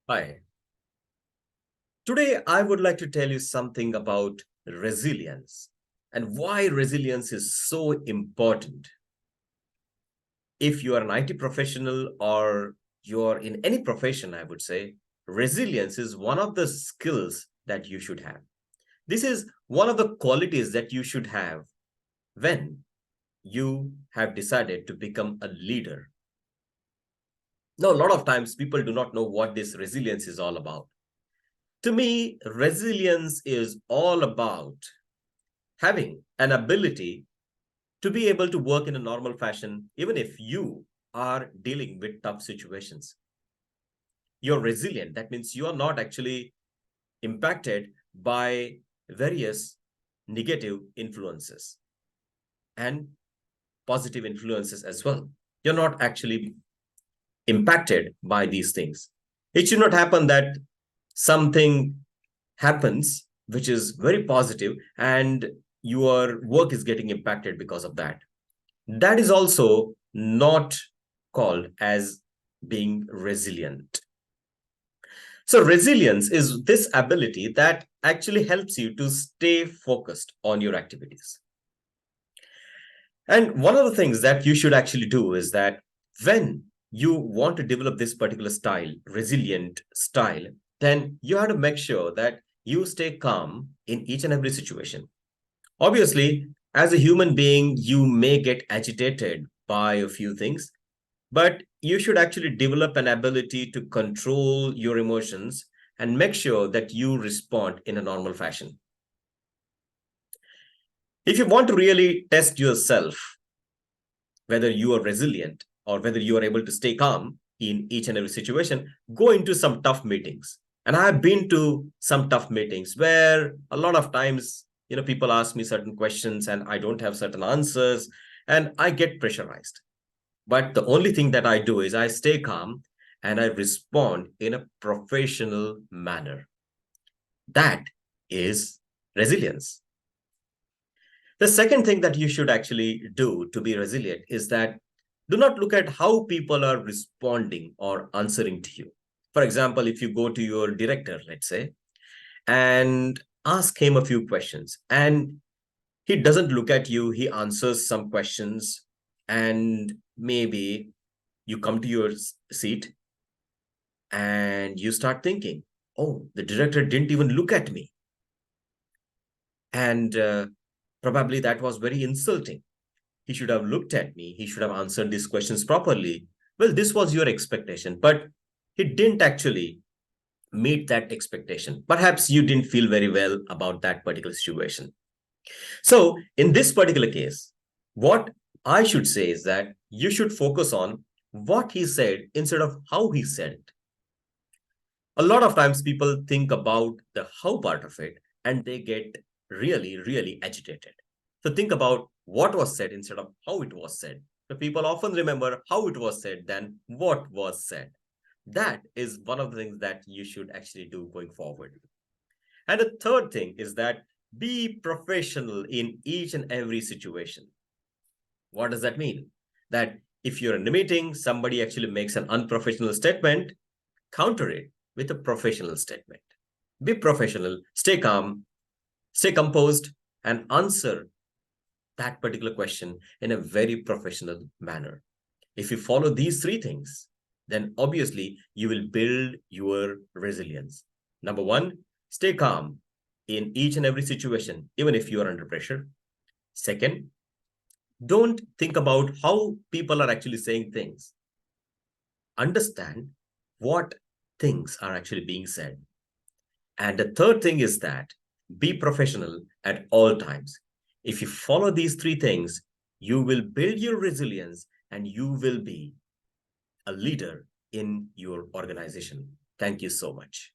Hi. Today, I would like to tell you something about resilience and why resilience is so important. If you are an IT professional or you're in any profession, I would say, resilience is one of the skills that you should have. This is one of the qualities that you should have when you have decided to become a leader. Now, a lot of times people do not know what this resilience is all about. To me, resilience is all about having an ability to be able to work in a normal fashion, even if you are dealing with tough situations. You're resilient. That means you are not actually impacted by various negative influences and positive influences as well. You're not actually impacted by these things. It should not happen that something happens which is very positive and your work is getting impacted because of that. That is also not called as being resilient. So resilience is this ability that actually helps you to stay focused on your activities. And one of the things that you should actually do is that when you want to develop this particular style, resilient style, then you have to make sure that you stay calm in each and every situation. Obviously, as a human being, you may get agitated by a few things, but you should actually develop an ability to control your emotions and make sure that you respond in a normal fashion. If you want to really test yourself, whether you are resilient or whether you are able to stay calm in each and every situation, go into some tough meetings. And I have been to some tough meetings where a lot of times, people ask me certain questions and I don't have certain answers and I get pressurized. But the only thing that I do is I stay calm and I respond in a professional manner. That is resilience. The second thing that you should actually do to be resilient is that do not look at how people are responding or answering to you. For example, if you go to your director, let's say, and ask him a few questions, and he doesn't look at you, he answers some questions, and maybe you come to your seat and you start thinking, oh, the director didn't even look at me. And probably that was very insulting. He should have looked at me. He should have answered these questions properly. Well, this was your expectation, but he didn't actually meet that expectation. Perhaps you didn't feel very well about that particular situation. So in this particular case, what I should say is that you should focus on what he said instead of how he said it. A lot of times people think about the how part of it and they get really, really agitated. So think about what was said instead of how it was said. So people often remember how it was said than what was said. That is one of the things that you should actually do going forward. And the third thing is that be professional in each and every situation. What does that mean? That if you're in a meeting, somebody actually makes an unprofessional statement, counter it with a professional statement. Be professional, stay calm, stay composed, and answer that particular question in a very professional manner. If you follow these three things, then obviously you will build your resilience. Number one, stay calm in each and every situation, even if you are under pressure. Second, don't think about how people are actually saying things. Understand what things are actually being said. And the third thing is that be professional at all times. If you follow these three things, you will build your resilience and you will be a leader in your organization. Thank you so much.